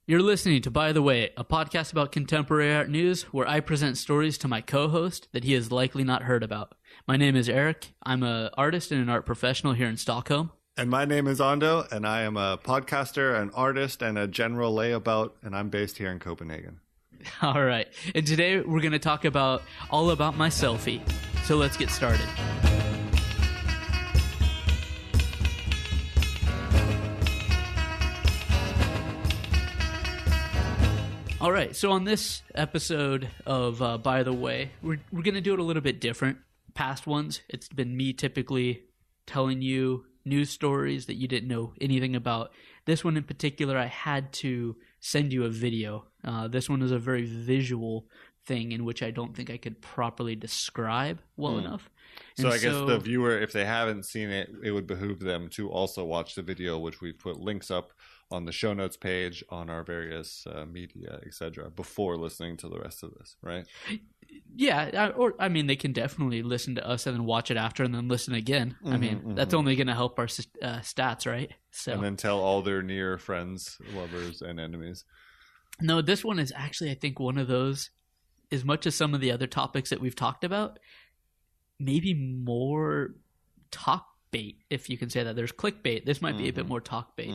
You're listening to By the Way, a podcast about contemporary art news where I present stories to my co-host that he has likely not heard about. My name is Eric. I'm an artist and an art professional here in Stockholm. And my name is Ando, and I am a podcaster, an artist, and a general layabout, and I'm based here in Copenhagen. All right. And today we're going to talk about All About My Selfie. So let's get started. All right, so on this episode of By the Way, we're going to do it a little bit different. Past ones, it's been me typically telling you news stories that you didn't know anything about. This one in particular, I had to send you a video. This one is a very visual thing in which I don't think I could properly describe well enough. So I guess the viewer, if they haven't seen it, it would behoove them to also watch the video, which we've put links up on the show notes page, on our various media, etc., before listening to the rest of this, right? Yeah, they can definitely listen to us and then watch it after and then listen again. That's only going to help our stats, right? So, and then tell all their near friends, lovers, and enemies. No, this one is actually, I think, one of those, as much as some of the other topics that we've talked about, maybe more talk bait, if you can say that. There's clickbait. This might be a bit more talk bait.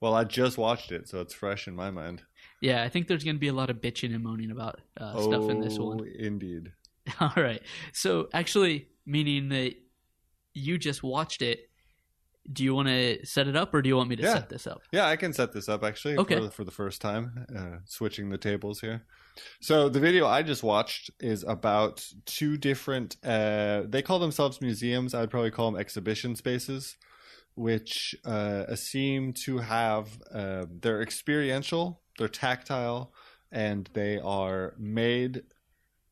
Well, I just watched it, so it's fresh in my mind. Yeah, I think there's going to be a lot of bitching and moaning about stuff in this one. Indeed. All right. So actually, meaning that you just watched it, do you want to set it up or do you want me to set this up? Yeah, I can set this up actually for the first time, switching the tables here. So the video I just watched is about two different, they call themselves museums. I'd probably call them exhibition spaces, which seem to have, they're experiential, they're tactile, and they are made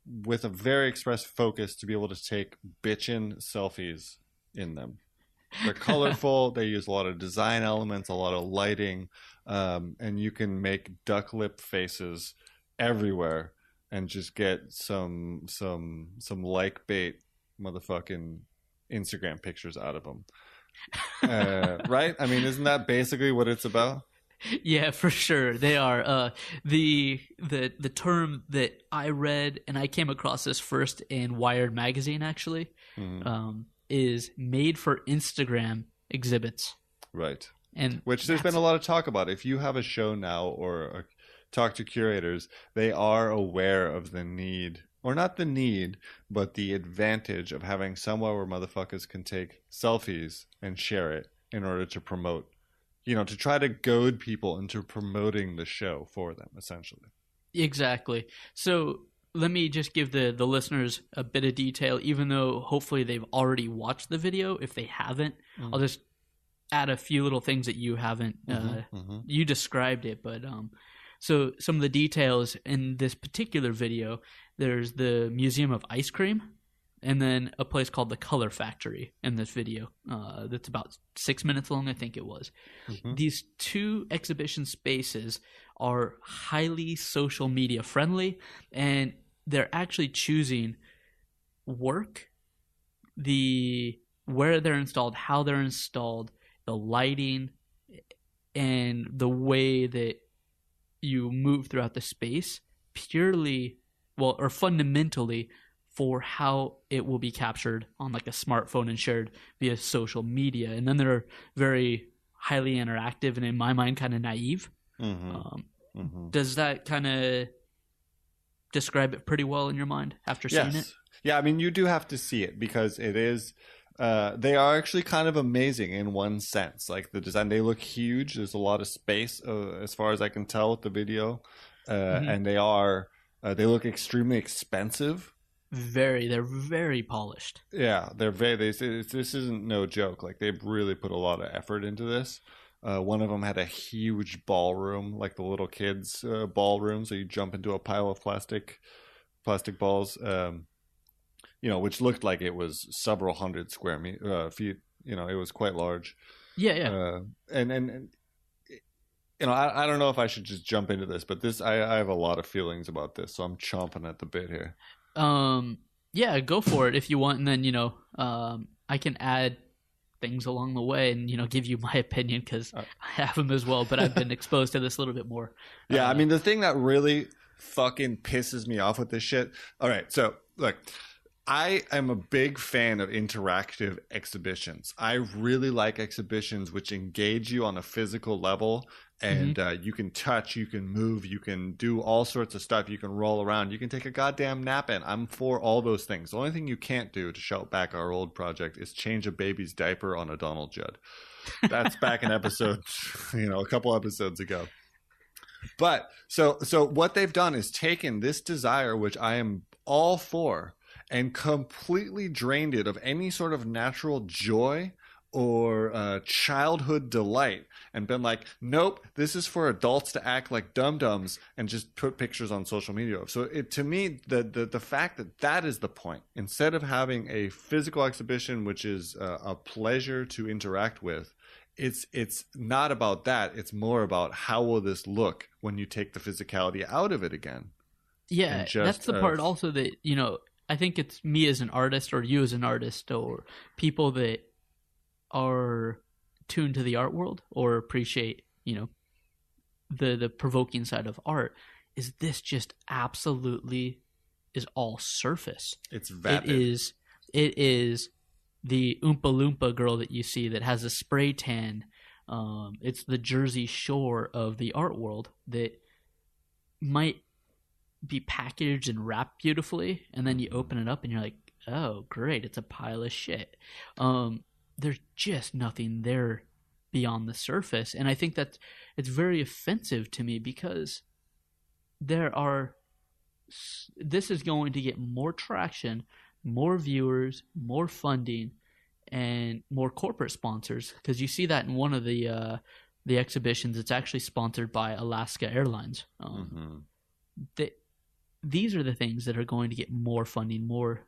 with a very express focus to be able to take bitchin' selfies in them. They're colorful. They use a lot of design elements, a lot of lighting, and you can make duck lip faces everywhere and just get some like bait motherfucking Instagram pictures out of them. Right? I mean, isn't that basically what it's about? Yeah, for sure. They are. The term that I read, and I came across this first in Wired magazine actually, is made for Instagram exhibits. Right. And which there's been a lot of talk about. If you have a show now or talk to curators, they are aware of the need, or not the need, but the advantage of having somewhere where motherfuckers can take selfies and share it in order to promote, to try to goad people into promoting the show for them, essentially. Exactly. So let me just give the listeners a bit of detail, even though hopefully they've already watched the video. If they haven't, I'll just add a few little things that you haven't. You described it, but so some of the details in this particular video, there's the Museum of Ice Cream, and then a place called the Color Factory in this video. That's about 6 minutes long, I think it was. These two exhibition spaces are highly social media friendly, and they're actually choosing work, where they're installed, how they're installed, the lighting, and the way that you move throughout the space fundamentally for how it will be captured on like a smartphone and shared via social media. And then they're very highly interactive and in my mind kind of naive. Does that kind of describe it pretty well in your mind after seeing it? Yeah, I mean, you do have to see it because it is they are actually kind of amazing in one sense. Like the design, they look huge. There's a lot of space as far as I can tell with the video. And they look extremely expensive. They're very polished. Yeah, this isn't no joke. Like they've really put a lot of effort into this. One of them had a huge ballroom, like the little kids' ballroom. So you jump into a pile of plastic balls, which looked like it was several hundred square feet. It was quite large. Yeah. And I don't know if I should just jump into this, but I have a lot of feelings about this, so I'm chomping at the bit here. Yeah, go for it if you want, and then I can add things along the way and, give you my opinion because I have them as well, but I've been exposed to this a little bit more. Yeah, I mean, the thing that really fucking pisses me off with this shit. All right, so look, I am a big fan of interactive exhibitions. I really like exhibitions which engage you on a physical level, and you can touch, you can move, you can do all sorts of stuff. You can roll around, you can take a goddamn nap in. I'm for all those things. The only thing you can't do, to shout back our old project, is change a baby's diaper on a Donald Judd. That's back in episode, a couple episodes ago. But so what they've done is taken this desire, which I am all for, and completely drained it of any sort of natural joy or childhood delight, and been like, nope, this is for adults to act like dum-dums and just put pictures on social media. So to me, the fact that is the point. Instead of having a physical exhibition, which is a pleasure to interact with, it's not about that. It's more about how will this look when you take the physicality out of it again. Yeah, that's the part also that, I think it's me as an artist or you as an artist or people that are tuned to the art world or appreciate, the provoking side of art, is this just absolutely is all surface. It's vapid. It is the Oompa Loompa girl that you see that has a spray tan. It's the Jersey Shore of the art world that might be packaged and wrapped beautifully, and then you open it up and you're like, oh great, it's a pile of shit. There's just nothing there beyond the surface, and I think that it's very offensive to me because this is going to get more traction, more viewers, more funding, and more corporate sponsors, because you see that in one of the exhibitions. It's actually sponsored by Alaska Airlines. These are the things that are going to get more funding, more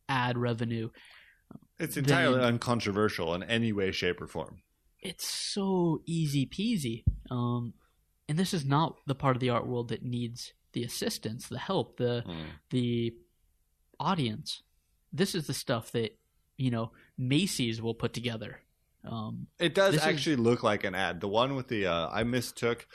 ad revenue. It's entirely uncontroversial in any way, shape, or form. It's so easy peasy. And this is not the part of the art world that needs the assistance, the help, the audience. This is the stuff that, Macy's will put together. It does actually look like an ad. The one with the I mistook.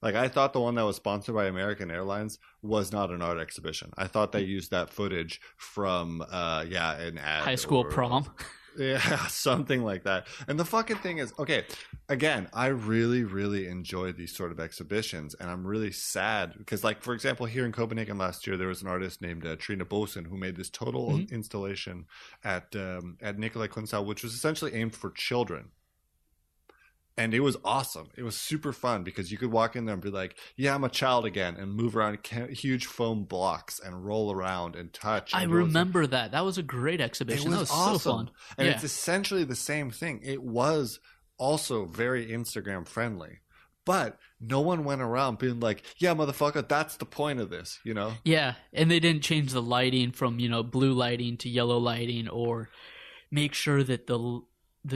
Like, I thought the one that was sponsored by American Airlines was not an art exhibition. I thought they used that footage from, an ad. High school prom. Yeah, something like that. And the fucking thing is, okay, again, I really, really enjoy these sort of exhibitions, and I'm really sad because, like, for example, here in Copenhagen last year, there was an artist named Trine Bosen who made this total installation at Nikolai Kunsthal, which was essentially aimed for children. And it was awesome. It was super fun because you could walk in there and be like, yeah, I'm a child again, and move around huge foam blocks and roll around and touch. I remember that. That was a great exhibition. That was awesome. So fun. And it's essentially the same thing. It was also very Instagram friendly. But no one went around being like, yeah, motherfucker, that's the point of this, Yeah, and they didn't change the lighting from, blue lighting to yellow lighting, or make sure that the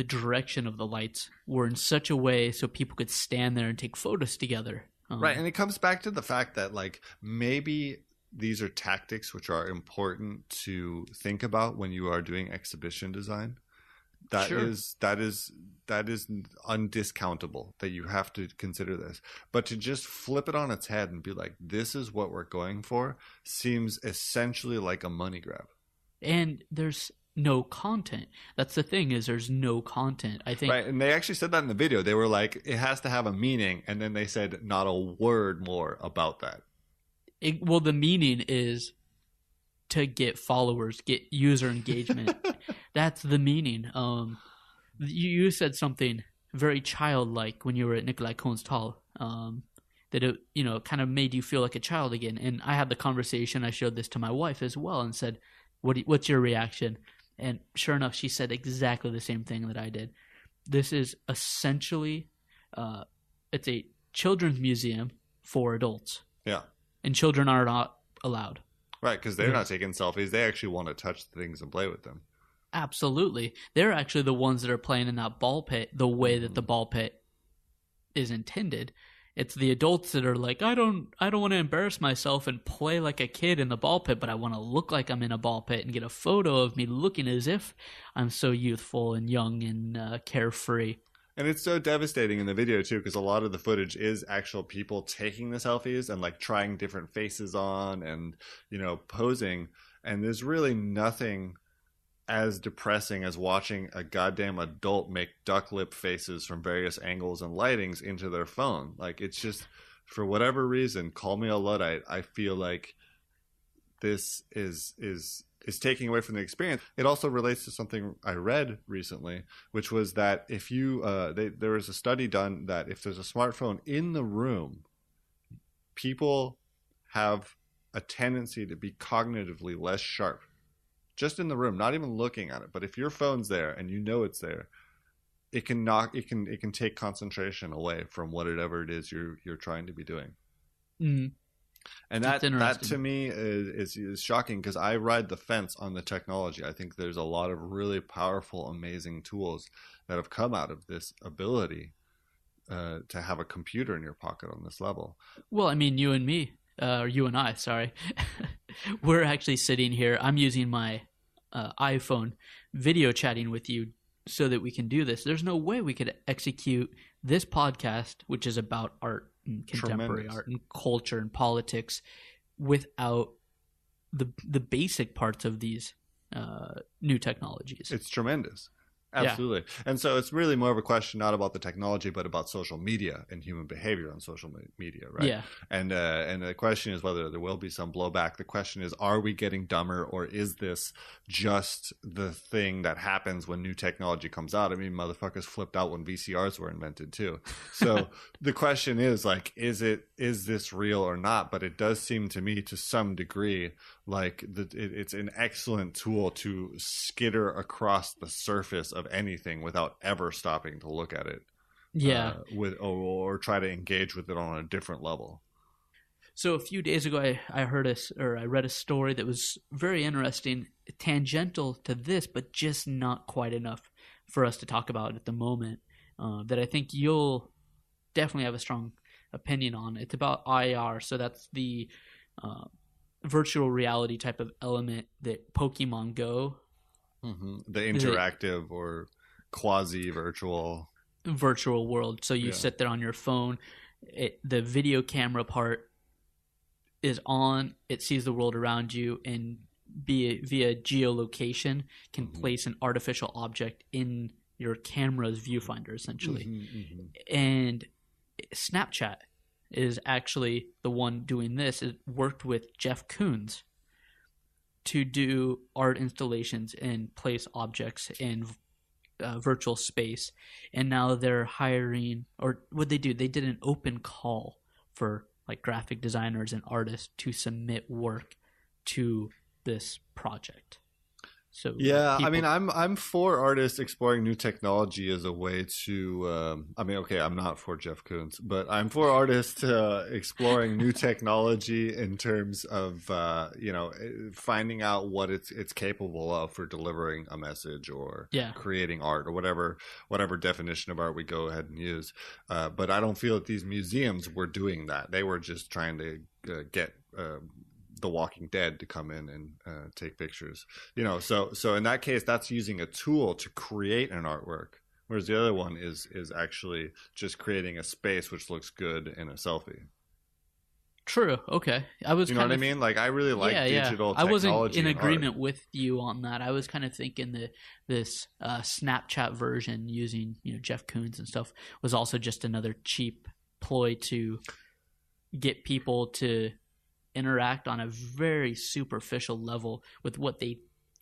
direction of the lights were in such a way so people could stand there and take photos together. Right, and it comes back to the fact that, like, maybe these are tactics which are important to think about when you are doing exhibition design. That is undiscountable, that you have to consider this. But to just flip it on its head and be like, this is what we're going for, seems essentially like a money grab. And there's no content. That's the thing, is there's no content, I think. Right, and they actually said that in the video. They were like, it has to have a meaning, and then they said not a word more about that. Well, the meaning is to get followers, get user engagement. That's the meaning. You said something very childlike when you were at Nikolai Kunsthal, that it kind of made you feel like a child again. And I had the conversation. I showed this to my wife as well and said, what's your reaction? And sure enough, she said exactly the same thing that I did. This is essentially, it's a children's museum for adults. Yeah. And children are not allowed. Right, because they're not taking selfies. They actually want to touch things and play with them. Absolutely. They're actually the ones that are playing in that ball pit the way that the ball pit is intended. It's the adults that are like, I don't want to embarrass myself and play like a kid in the ball pit, but I want to look like I'm in a ball pit and get a photo of me looking as if I'm so youthful and young and carefree. And it's so devastating in the video too, because a lot of the footage is actual people taking the selfies and like trying different faces on and, you know, posing. And there's really nothing as depressing as watching a goddamn adult make duck lip faces from various angles and lightings into their phone. Like, it's just, for whatever reason, call me a Luddite, I feel like this is taking away from the experience. It also relates to something I read recently, which was that if you there was a study done that if there's a smartphone in the room, people have a tendency to be cognitively less sharp. Just in the room, not even looking at it. But if your phone's there and you know it's there, it can take concentration away from whatever it is you're trying to be doing. Mm. And that to me is shocking, because I ride the fence on the technology. I think there's a lot of really powerful, amazing tools that have come out of this ability to have a computer in your pocket on this level. Well, I mean, you and me, or you and I, sorry, we're actually sitting here. I'm using my iPhone video chatting with you so that we can do this. There's no way we could execute this podcast, which is about art and contemporary art and culture and politics, without the basic parts of these new technologies. It's tremendous. Absolutely. Yeah. And so it's really more of a question not about the technology, but about social media and human behavior on social media, right? Yeah. And the question is whether there will be some blowback. The question is, are we getting dumber, or is this just the thing that happens when new technology comes out? I mean, motherfuckers flipped out when VCRs were invented too. So the question is, like, is this real or not? But it does seem to me, to some degree, like it's an excellent tool to skitter across the surface of anything without ever stopping to look at it. Yeah. Or try to engage with it on a different level. So a few days ago, I read a story that was very interesting, tangential to this, but just not quite enough for us to talk about at the moment, that I think you'll definitely have a strong opinion on. It's about IR. So that's the virtual reality type of element that Pokemon Go, the interactive or quasi virtual world. So you sit there on your phone, the video camera part is on, it sees the world around you, and via geolocation can place an artificial object in your camera's viewfinder, essentially. And Snapchat is actually the one doing this. It worked with Jeff Koons to do art installations and place objects in virtual space. And now they're hiring, or what they do, they did an open call for like graphic designers and artists to submit work to this project. So yeah, I mean, I'm for artists exploring new technology as a way to. I mean, okay, I'm not for Jeff Koons, but I'm for artists exploring new technology in terms of finding out what it's capable of for delivering a message or creating art or whatever definition of art we go ahead and use. But I don't feel that these museums were doing that. They were just trying to get The Walking Dead to come in and take pictures, so in that case, that's using a tool to create an artwork, whereas the other one is actually just creating a space which looks good in a selfie. True. Okay. I was, what I mean? Like, I really like digital technology. I wasn't in agreement with you on that. I was kind of thinking that this Snapchat version using Jeff Koons and stuff was also just another cheap ploy to get people to interact on a very superficial level with what they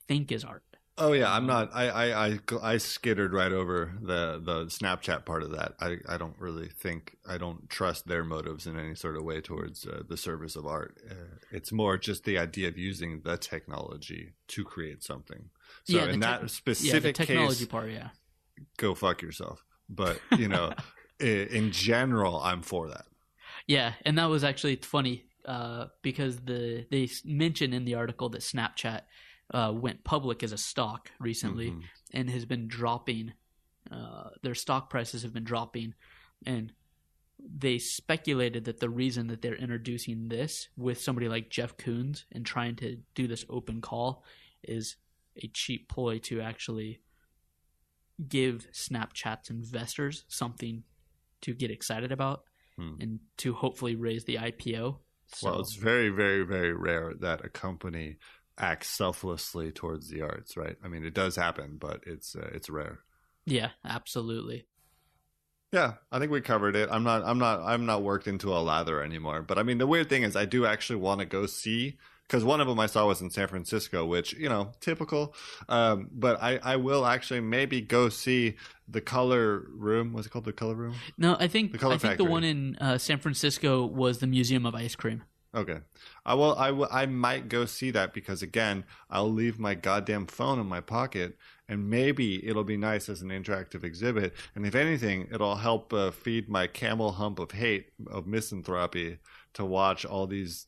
think is art. Oh yeah, I'm not. I skittered right over the Snapchat part of that. I don't really think, I don't trust their motives in any sort of way towards the service of art. It's more just the idea of using the technology to create something. So in that specific the technology case, part, go fuck yourself. But in general, I'm for that. Yeah, and that was actually funny. Because they mention in the article that Snapchat went public as a stock recently and has been dropping. Their stock prices have been dropping, and they speculated that the reason that they're introducing this with somebody like Jeff Koons and trying to do this open call is a cheap ploy to actually give Snapchat's investors something to get excited about and to hopefully raise the IPO. So, well, it's very, very, very rare that a company acts selflessly towards the arts, right? I mean, it does happen, but it's rare. Yeah, absolutely. Yeah, I think we covered it. I'm not worked into a lather anymore. But I mean, the weird thing is, I do actually want to go see, because one of them I saw was in San Francisco, which, you know, typical. But I will actually maybe go see the Color Room. Was it called the Color Room? No, I think the one in San Francisco was the Museum of Ice Cream. Okay. I might go see that because, again, I'll leave my goddamn phone in my pocket, and maybe it'll be nice as an interactive exhibit. And if anything, it'll help feed my camel hump of hate, of misanthropy, to watch all these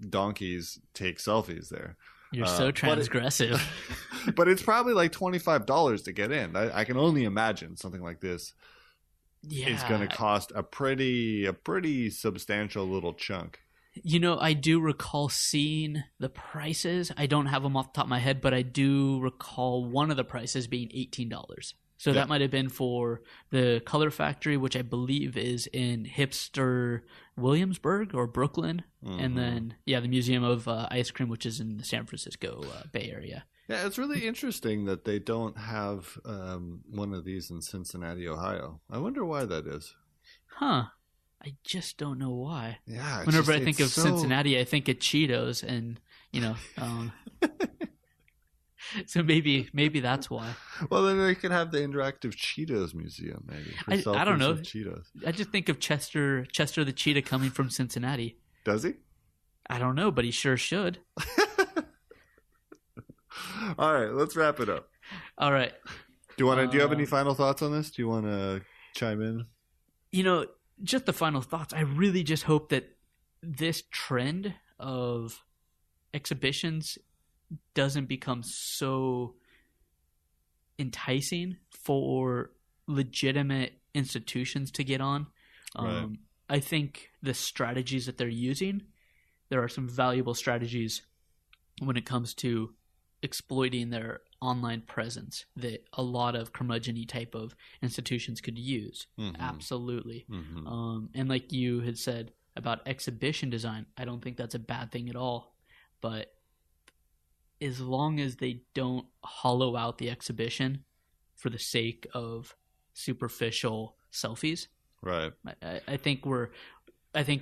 donkeys take selfies there. You're so transgressive. But it's probably like $25 to get in. I can only imagine something like this is going to cost a pretty substantial little chunk. You know, I do recall seeing the prices. I don't have them off the top of my head, but I do recall one of the prices being $18. So that might have been for the Color Factory, which I believe is in hipster Williamsburg or Brooklyn. Mm-hmm. And then, the Museum of Ice Cream, which is in the San Francisco Bay Area. Yeah, it's really interesting that they don't have one of these in Cincinnati, Ohio. I wonder why that is. Huh. I just don't know why. Yeah. Whenever I think of Cincinnati, I think of Cheetos, and so maybe that's why. Well, then they could have the interactive Cheetos museum, maybe. I don't know. Cheetos. I just think of Chester the cheetah coming from Cincinnati. Does he? I don't know, but he sure should. All right, let's wrap it up. All right. Do you have any final thoughts on this? Do you want to chime in? Just the final thoughts. I really just hope that this trend of exhibitions doesn't become so enticing for legitimate institutions to get on. Right. I think the strategies that they're using, there are some valuable strategies when it comes to exploiting their online presence that a lot of curmudgeon-y type of institutions could use. Mm-hmm. Absolutely. Mm-hmm. And like you had said about exhibition design, I don't think that's a bad thing at all. But as long as they don't hollow out the exhibition for the sake of superficial selfies, right? I think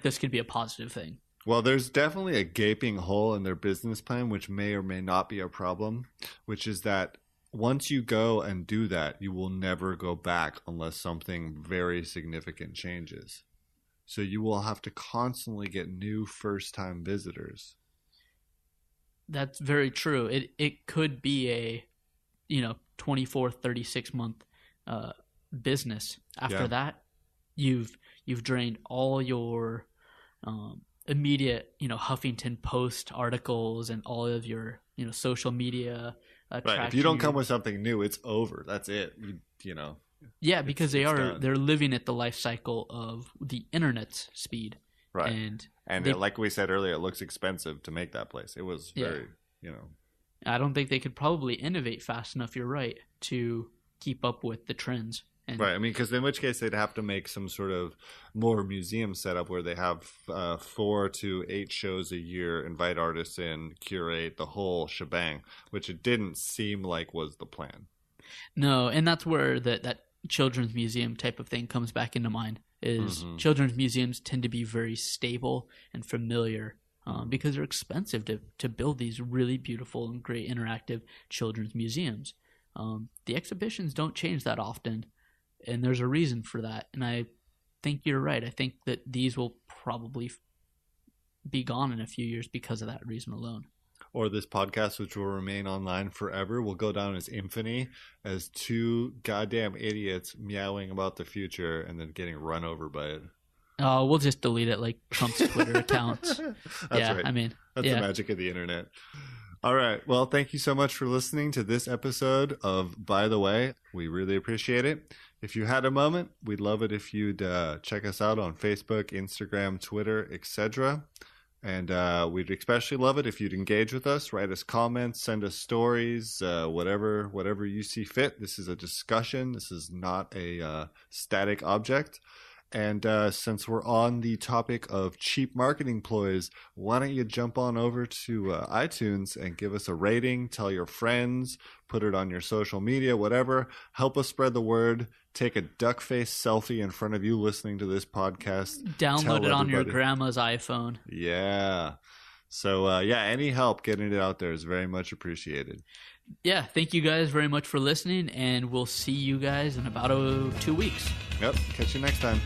this could be a positive thing. Well, there's definitely a gaping hole in their business plan, which may or may not be a problem, which is that once you go and do that, you will never go back unless something very significant changes. So you will have to constantly get new first-time visitors. That's very true. It could be a 24, 36 month business. After that, you've drained all your immediate, Huffington Post articles and all of your, social media. Right. If you don't come with something new, it's over. That's it. Yeah, because they're living at the life cycle of the internet's speed. Right. And like we said earlier, it looks expensive to make that place. It was very, I don't think they could probably innovate fast enough, you're right, to keep up with the trends. Right. I mean, because in which case they'd have to make some sort of more museum setup where they have 4 to 8 shows a year, invite artists in, curate the whole shebang, which it didn't seem like was the plan. No, and that's where that children's museum type of thing comes back into mind. Children's museums tend to be very stable and familiar because they're expensive to build these really beautiful and great interactive children's museums. The exhibitions don't change that often. And there's a reason for that. And I think you're right. I think that these will probably be gone in a few years because of that reason alone. Or this podcast, which will remain online forever, will go down as infamy as 2 goddamn idiots meowing about the future and then getting run over by it. Oh, we'll just delete it like Trump's Twitter accounts. That's right. I mean, that's the magic of the internet. All right. Well, thank you so much for listening to this episode of By the Way. We really appreciate it. If you had a moment, we'd love it if you'd check us out on Facebook, Instagram, Twitter, etc. And we'd especially love it if you'd engage with us, write us comments, send us stories, whatever you see fit. This is a discussion. This is not a static object. And since we're on the topic of cheap marketing ploys, why don't you jump on over to iTunes and give us a rating, tell your friends, put it on your social media, whatever. Help us spread the word. Take a duck face selfie in front of you listening to this podcast. Download it on your grandma's iPhone. Yeah. So, any help getting it out there is very much appreciated. Yeah, thank you guys very much for listening, and we'll see you guys in about 2 weeks. Yep, catch you next time.